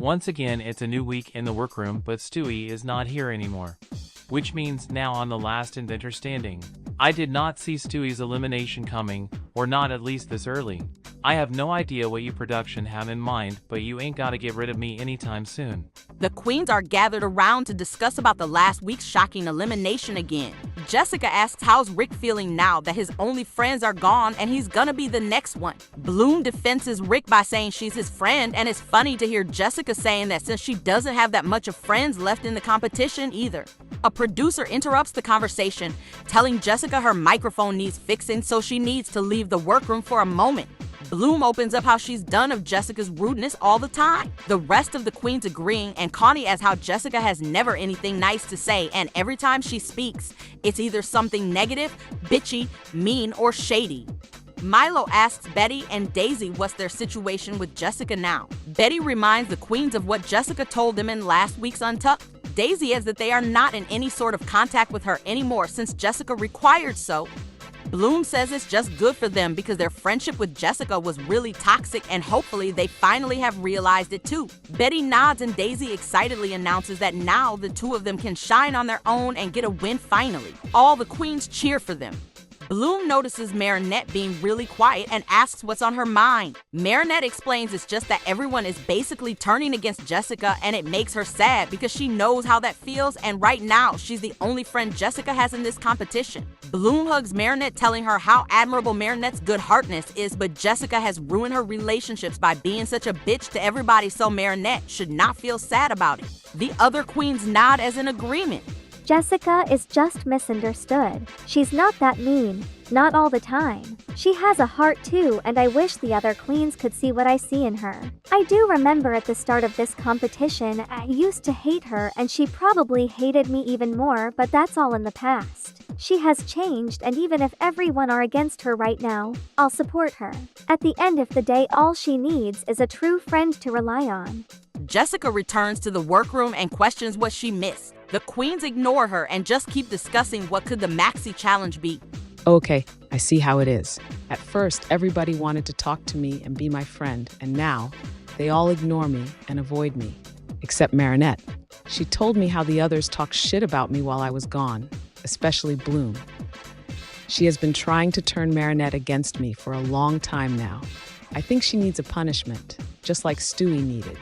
Once again, it's a new week in the workroom, but Stewie is not here anymore. Which means now I'm the last inventor standing. I did not see Stewie's elimination coming, or not at least this early. I have no idea what you production have in mind, but you ain't gotta get rid of me anytime soon. The queens are gathered around to discuss about the last week's shocking elimination again. Jessica asks how's Rick feeling now that his only friends are gone and he's gonna be the next one. Bloom defends Rick by saying she's his friend, and it's funny to hear Jessica saying that since she doesn't have that much of friends left in the competition either. A producer interrupts the conversation, telling Jessica her microphone needs fixing, so she needs to leave the workroom for a moment. Bloom opens up how she's done of Jessica's rudeness all the time. The rest of the queens agreeing, and Connie asks how Jessica has never anything nice to say, and every time she speaks, it's either something negative, bitchy, mean, or shady. Milo asks Betty and Daisy what's their situation with Jessica now. Betty reminds the queens of what Jessica told them in last week's Untucked. Daisy adds that they are not in any sort of contact with her anymore since Jessica required so. Bloom says it's just good for them because their friendship with Jessica was really toxic, and hopefully they finally have realized it too. Betty nods and Daisy excitedly announces that now the two of them can shine on their own and get a win finally. All the queens cheer for them. Bloom notices Marinette being really quiet and asks what's on her mind. Marinette explains it's just that everyone is basically turning against Jessica, and it makes her sad because she knows how that feels, and right now she's the only friend Jessica has in this competition. Bloom hugs Marinette, telling her how admirable Marinette's good-heartedness is, but Jessica has ruined her relationships by being such a bitch to everybody, so Marinette should not feel sad about it. The other queens nod as in agreement. Jessica is just misunderstood. She's not that mean. Not all the time. She has a heart too, and I wish the other queens could see what I see in her. I do remember at the start of this competition, I used to hate her and she probably hated me even more, but that's all in the past. She has changed, and even if everyone are against her right now, I'll support her. At the end of the day, all she needs is a true friend to rely on. Jessica returns to the workroom and questions what she missed. The queens ignore her and just keep discussing what could the maxi challenge be. Okay, I see how it is. At first, everybody wanted to talk to me and be my friend, and now they all ignore me and avoid me. Except Marinette. She told me how the others talked shit about me while I was gone, especially Bloom. She has been trying to turn Marinette against me for a long time now. I think she needs a punishment, just like Stewie needed.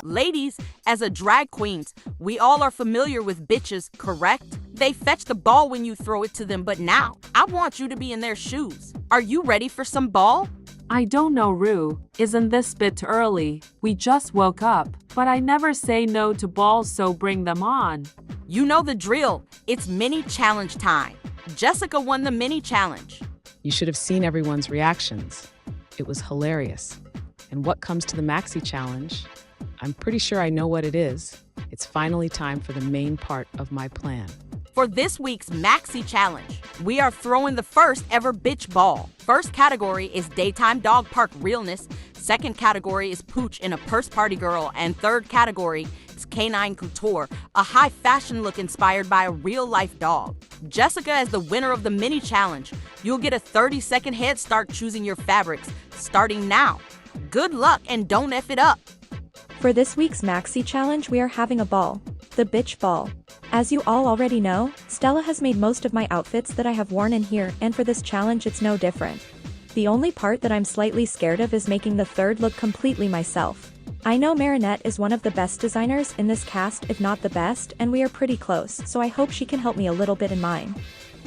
Ladies, as a drag queens, we all are familiar with bitches, correct? They fetch the ball when you throw it to them, but now, I want you to be in their shoes. Are you ready for some ball? I don't know, Rue. Isn't this bit early? We just woke up, but I never say no to balls, so bring them on. You know the drill. It's mini challenge time. Jessica won the mini challenge. You should have seen everyone's reactions. It was hilarious. And what comes to the maxi challenge? I'm pretty sure I know what it is. It's finally time for the main part of my plan. For this week's Maxi Challenge, we are throwing the first ever bitch ball. First category is Daytime Dog Park Realness. Second category is Pooch in a Purse Party Girl. And third category is Canine Couture, a high fashion look inspired by a real life dog. Jessica is the winner of the mini challenge. You'll get a 30-second head start choosing your fabrics, starting now. Good luck and don't F it up. For this week's Maxi Challenge, we are having a ball. The bitch ball. As you all already know, Stella has made most of my outfits that I have worn in here, and for this challenge it's no different. The only part that I'm slightly scared of is making the third look completely myself. I know Marinette is one of the best designers in this cast, if not the best, and we are pretty close, so I hope she can help me a little bit in mine.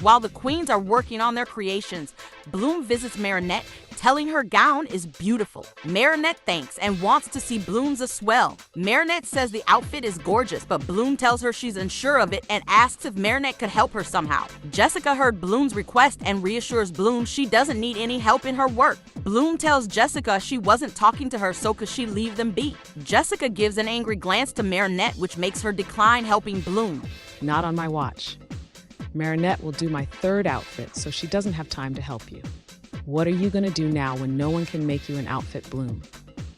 While the queens are working on their creations, Bloom visits Marinette, telling her gown is beautiful. Marinette thanks and wants to see Bloom's as well. Marinette says the outfit is gorgeous, but Bloom tells her she's unsure of it and asks if Marinette could help her somehow. Jessica heard Bloom's request and reassures Bloom she doesn't need any help in her work. Bloom tells Jessica she wasn't talking to her, so could she leave them be. Jessica gives an angry glance to Marinette, which makes her decline helping Bloom. Not on my watch. Marinette will do my third outfit, so she doesn't have time to help you. What are you gonna do now when no one can make you an outfit, Bloom?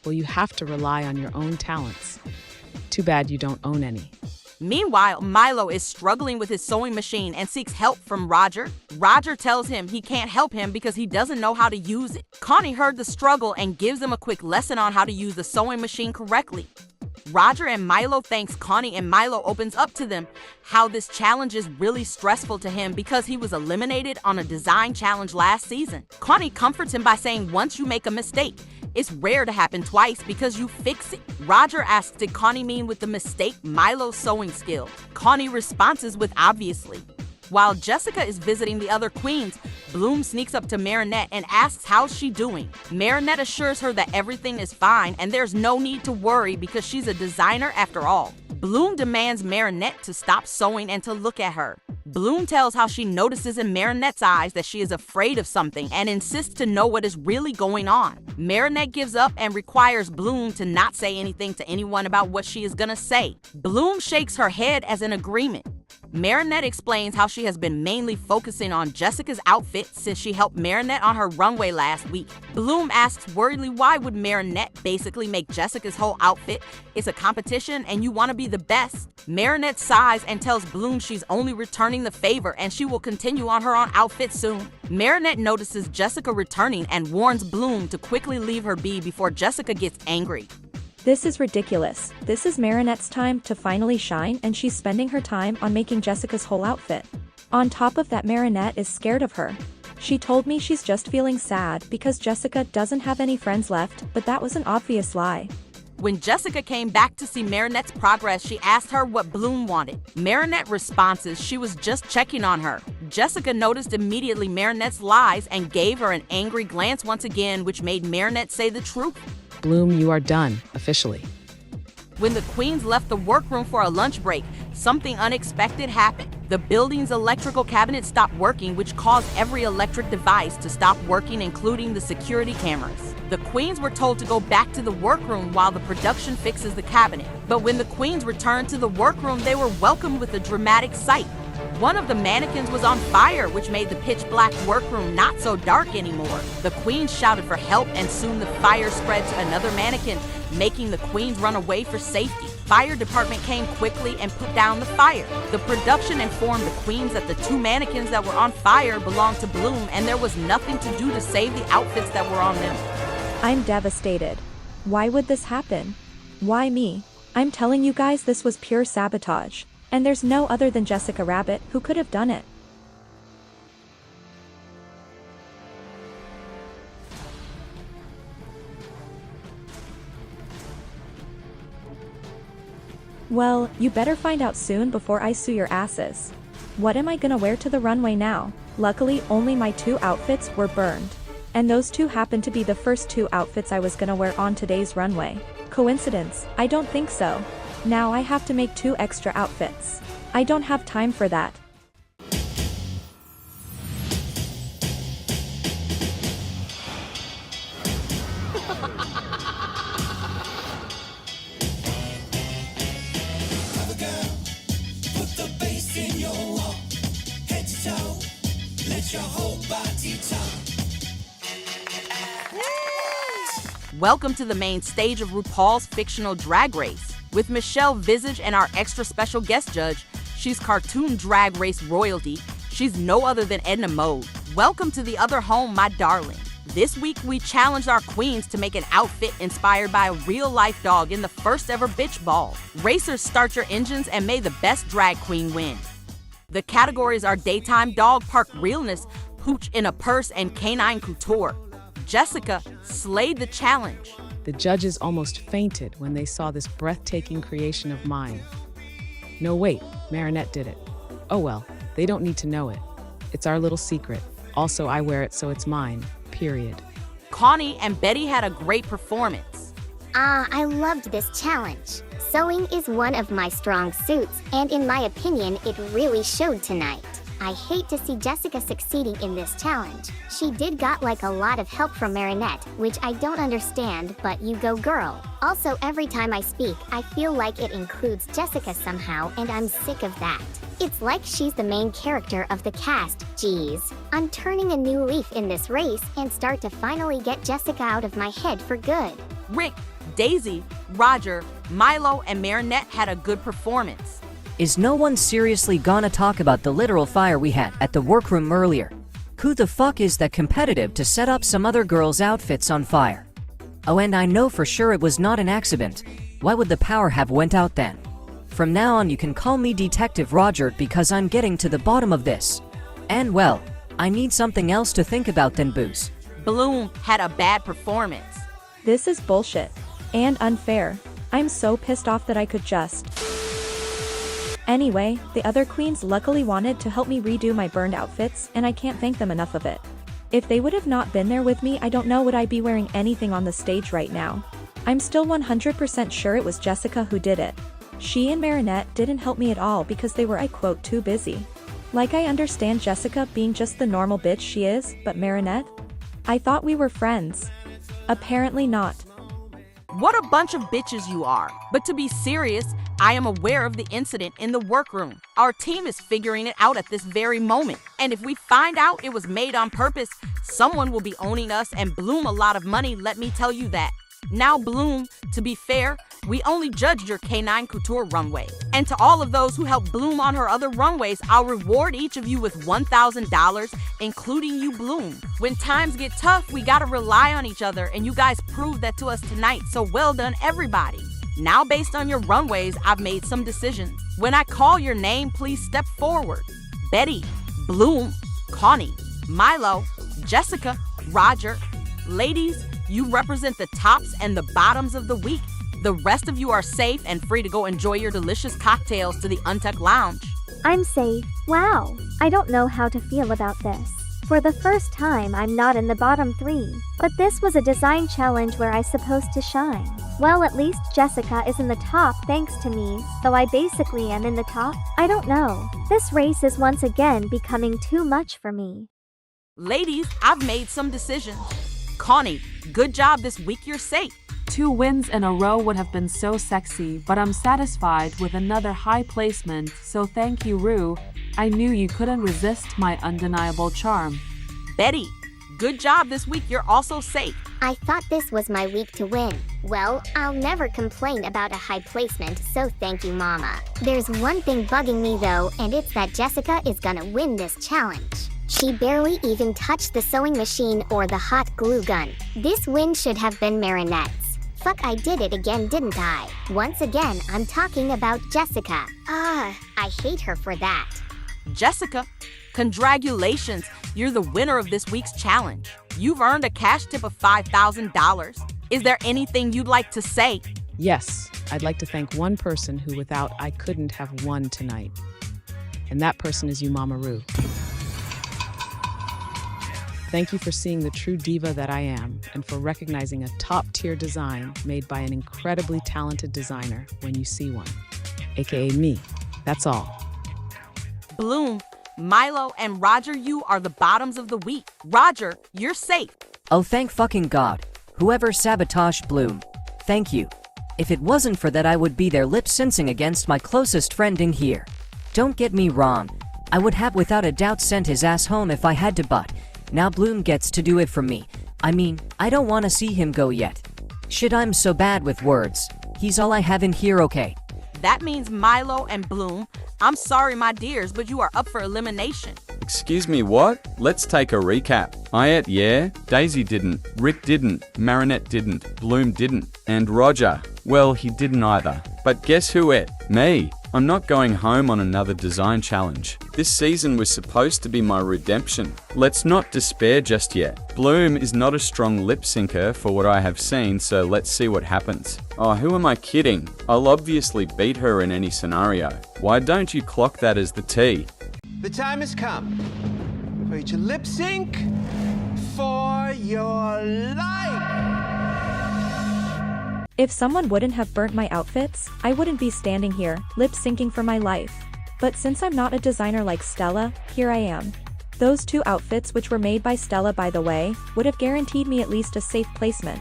Well, you have to rely on your own talents. Too bad you don't own any. Meanwhile, Milo is struggling with his sewing machine and seeks help from Roger. Roger tells him he can't help him because he doesn't know how to use it. Connie heard the struggle and gives him a quick lesson on how to use the sewing machine correctly. Roger and Milo thanks Connie, and Milo opens up to them how this challenge is really stressful to him because he was eliminated on a design challenge last season. Connie comforts him by saying once you make a mistake, it's rare to happen twice because you fix it. Roger asks, did Connie mean with the mistake Milo's sewing skill? Connie responds with obviously. While Jessica is visiting the other queens, Bloom sneaks up to Marinette and asks how's she doing. Marinette assures her that everything is fine and there's no need to worry because she's a designer after all. Bloom demands Marinette to stop sewing and to look at her. Bloom tells how she notices in Marinette's eyes that she is afraid of something and insists to know what is really going on. Marinette gives up and requires Bloom to not say anything to anyone about what she is gonna say. Bloom shakes her head as an agreement. Marinette explains how she has been mainly focusing on Jessica's outfit since she helped Marinette on her runway last week. Bloom asks worriedly why would Marinette basically make Jessica's whole outfit? It's a competition and you want to be the best. Marinette sighs and tells Bloom she's only returning the favor and she will continue on her own outfit soon. Marinette notices Jessica returning and warns Bloom to quickly leave her be before Jessica gets angry. This is ridiculous. This is Marinette's time to finally shine and she's spending her time on making Jessica's whole outfit. On top of that, Marinette is scared of her. She told me she's just feeling sad because Jessica doesn't have any friends left, but that was an obvious lie. When Jessica came back to see Marinette's progress, she asked her what Bloom wanted. Marinette responds she was just checking on her. Jessica noticed immediately Marinette's lies and gave her an angry glance once again, which made Marinette say the truth. Bloom, you are done, officially. When the queens left the workroom for a lunch break, something unexpected happened. The building's electrical cabinet stopped working, which caused every electric device to stop working, including the security cameras. The queens were told to go back to the workroom while the production fixes the cabinet. But when the queens returned to the workroom, they were welcomed with a dramatic sight. One of the mannequins was on fire, which made the pitch-black workroom not so dark anymore. The queens shouted for help, and soon the fire spread to another mannequin, making the queens run away for safety. Fire department came quickly and put down the fire. The production informed the queens that the two mannequins that were on fire belonged to Bloom, and there was nothing to do to save the outfits that were on them. I'm devastated. Why would this happen? Why me? I'm telling you guys, this was pure sabotage. And there's no other than Jessica Rabbit who could have done it. Well, you better find out soon before I sue your asses. What am I gonna wear to the runway now? Luckily, only my 2 outfits were burned. And those 2 happened to be the first 2 outfits I was gonna wear on today's runway. Coincidence? I don't think so. Now I have to make 2 extra outfits. I don't have time for that. Welcome to the main stage of RuPaul's Fictional Drag Race. With Michelle Visage and our extra special guest judge, she's cartoon drag race royalty. She's no other than Edna Mode. Welcome to the other home, my darling. This week, we challenged our queens to make an outfit inspired by a real-life dog in the first ever bitch ball. Racers, start your engines and may the best drag queen win. The categories are Daytime Dog Park Realness, Pooch in a Purse, and Canine Couture. Jessica slayed the challenge. The judges almost fainted when they saw this breathtaking creation of mine. No, wait, Marinette did it. Oh well, they don't need to know it. It's our little secret. Also, I wear it so it's mine, period. Connie and Betty had a great performance. I loved this challenge. Sewing is one of my strong suits, and in my opinion, it really showed tonight. I hate to see Jessica succeeding in this challenge. She did got like a lot of help from Marinette, which I don't understand, but you go girl. Also, every time I speak, I feel like it includes Jessica somehow, and I'm sick of that. It's like she's the main character of the cast. Geez. I'm turning a new leaf in this race and start to finally get Jessica out of my head for good. Rick, Daisy, Roger, Milo, and Marinette had a good performance. Is no one seriously gonna talk about the literal fire we had at the workroom earlier? Who the fuck is that competitive to set up some other girl's outfits on fire? Oh, and I know for sure it was not an accident. Why would the power have went out then? From now on you can call me Detective Roger because I'm getting to the bottom of this. And well, I need something else to think about than booze. Bloom had a bad performance. This is bullshit. And unfair. I'm so pissed off that I could just. Anyway, the other queens luckily wanted to help me redo my burned outfits, and I can't thank them enough of it. If they would have not been there with me, I don't know would I be wearing anything on the stage right now. I'm still 100% sure it was Jessica who did it. She and Marinette didn't help me at all because they were, I quote, too busy. Like, I understand Jessica being just the normal bitch she is, but Marinette? I thought we were friends. Apparently not. What a bunch of bitches you are. But to be serious, I am aware of the incident in the workroom. Our team is figuring it out at this very moment. And if we find out it was made on purpose, someone will be owning us and Bloom a lot of money, let me tell you that. Now Bloom, to be fair, we only judged your K9 Couture runway. And to all of those who helped Bloom on her other runways, I'll reward each of you with $1,000, including you, Bloom. When times get tough, we gotta rely on each other, and you guys proved that to us tonight, so well done, everybody. Now, based on your runways, I've made some decisions. When I call your name, please step forward. Betty, Bloom, Connie, Milo, Jessica, Roger. Ladies, you represent the tops and the bottoms of the week. The rest of you are safe and free to go enjoy your delicious cocktails to the Untucked Lounge. I'm safe. Wow. I don't know how to feel about this. For the first time, I'm not in the bottom 3. But this was a design challenge where I supposed to shine. Well, at least Jessica is in the top thanks to me, though I basically am in the top. I don't know. This race is once again becoming too much for me. Ladies, I've made some decisions. Connie, good job this week, you're safe. 2 wins in a row would have been so sexy, but I'm satisfied with another high placement, so thank you, Rue. I knew you couldn't resist my undeniable charm. Betty, good job this week, you're also safe. I thought this was my week to win. Well, I'll never complain about a high placement, so thank you, Mama. There's one thing bugging me though, and it's that Jessica is gonna win this challenge. She barely even touched the sewing machine or the hot glue gun. This win should have been Marinette's. Fuck, I did it again, didn't I? Once again, I'm talking about Jessica. I hate her for that. Jessica, congratulations, you're the winner of this week's challenge. You've earned a cash tip of $5,000. Is there anything you'd like to say? Yes, I'd like to thank one person who without I couldn't have won tonight. And that person is you, Mama Rue. Thank you for seeing the true diva that I am and for recognizing a top-tier design made by an incredibly talented designer when you see one, aka me. That's all. Bloom, Milo, and Roger, you are the bottoms of the week. Roger, you're safe. Oh, thank fucking God. Whoever sabotaged Bloom. Thank you. If it wasn't for that, I would be there lip-syncing against my closest friend in here. Don't get me wrong. I would have without a doubt sent his ass home if I had to, but now Bloom gets to do it for me. I mean, I don't want to see him go yet. Shit, I'm so bad with words. He's all I have in here, okay? That means Milo and Bloom. I'm sorry, my dears, but you are up for elimination. Excuse me, what? Let's take a recap. I ate, yeah. Daisy didn't. Rick didn't. Marinette didn't. Bloom didn't. And Roger, well, he didn't either. But guess who ate? Me. I'm not going home on another design challenge. This season was supposed to be my redemption. Let's not despair just yet. Bloom is not a strong lip syncer for what I have seen, so let's see what happens. Oh, who am I kidding? I'll obviously beat her in any scenario. Why don't you clock that as the T? The time has come for you to lip sync for your life. If someone wouldn't have burnt my outfits, I wouldn't be standing here, lip-syncing for my life. But since I'm not a designer like Stella, here I am. Those 2 outfits, which were made by Stella by the way, would have guaranteed me at least a safe placement.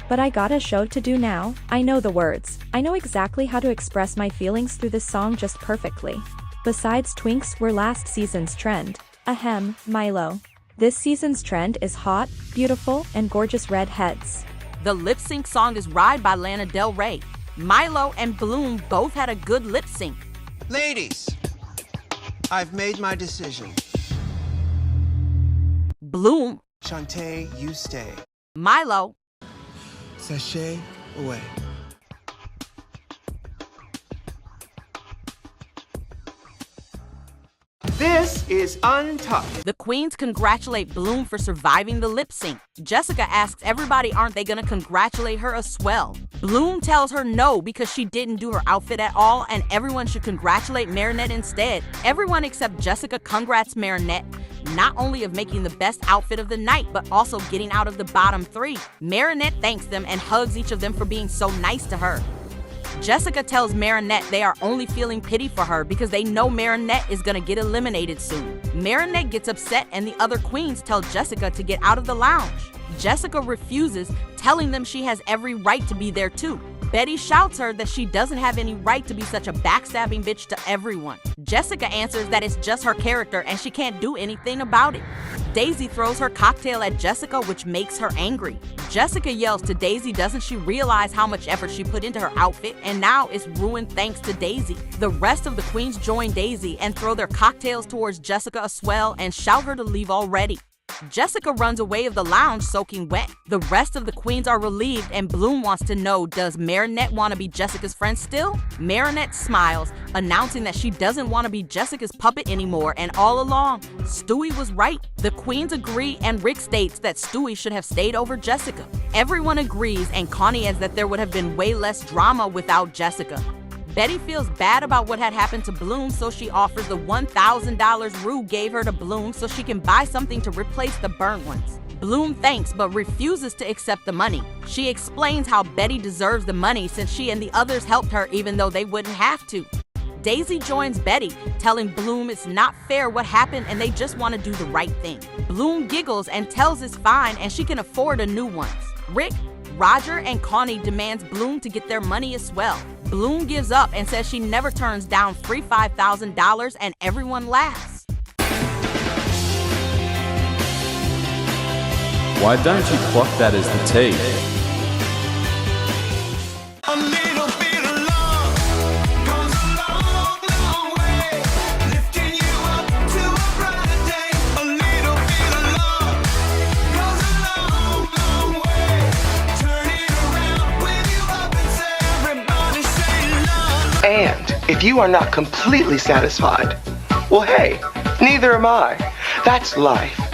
But I got a show to do now. I know the words. I know exactly how to express my feelings through this song just perfectly. Besides, twinks were last season's trend. Ahem, Milo. This season's trend is hot, beautiful, and gorgeous red heads. The lip sync song is Ride by Lana Del Rey. Milo and Bloom both had a good lip sync. Ladies, I've made my decision. Bloom, Shantae, you stay. Milo, Sachet away. This is Untucked. the queens congratulate Bloom for surviving the lip sync. Jessica asks everybody aren't they gonna congratulate her as well. Bloom tells her no because she didn't do her outfit at all and everyone should congratulate Marinette instead. Everyone except Jessica congrats Marinette, not only of making the best outfit of the night, but also getting out of the bottom 3. Marinette thanks them and hugs each of them for being so nice to her. Jessica tells Marinette they are only feeling pity for her because they know Marinette is gonna get eliminated soon. Marinette gets upset and the other queens tell Jessica to get out of the lounge. Jessica refuses, telling them she has every right to be there too. Betty shouts her that she doesn't have any right to be such a backstabbing bitch to everyone. Jessica answers that it's just her character and she can't do anything about it. Daisy throws her cocktail at Jessica, which makes her angry. Jessica yells to Daisy doesn't she realize how much effort she put into her outfit and now it's ruined thanks to Daisy. The rest of the queens join Daisy and throw their cocktails towards Jessica as well and shout her to leave already. Jessica runs away of the lounge soaking wet. The rest of the queens are relieved and Bloom wants to know, does Marinette want to be Jessica's friend still? Marinette smiles, announcing that she doesn't want to be Jessica's puppet anymore and all along, Stewie was right. The queens agree and Rick states that Stewie should have stayed over Jessica. Everyone agrees and Connie adds that there would have been way less drama without Jessica. Betty feels bad about what had happened to Bloom, so she offers the $1,000 Rue gave her to Bloom so she can buy something to replace the burnt ones. Bloom thanks but refuses to accept the money. She explains how Betty deserves the money since she and the others helped her even though they wouldn't have to. Daisy joins Betty, telling Bloom it's not fair what happened and they just want to do the right thing. Bloom giggles and tells it's fine and she can afford a new one. Rick, Roger, and Connie demands Bloom to get their money as well. Bloom gives up and says she never turns down free $5,000 and everyone laughs. Why don't you clock that as the T? A little bit of love goes a long, long way, lifting you up to a brighter day. A little bit of love goes a long, long way, turn it around when you up and say, everybody say love. And if you are not completely satisfied, well, hey, neither am I. That's life.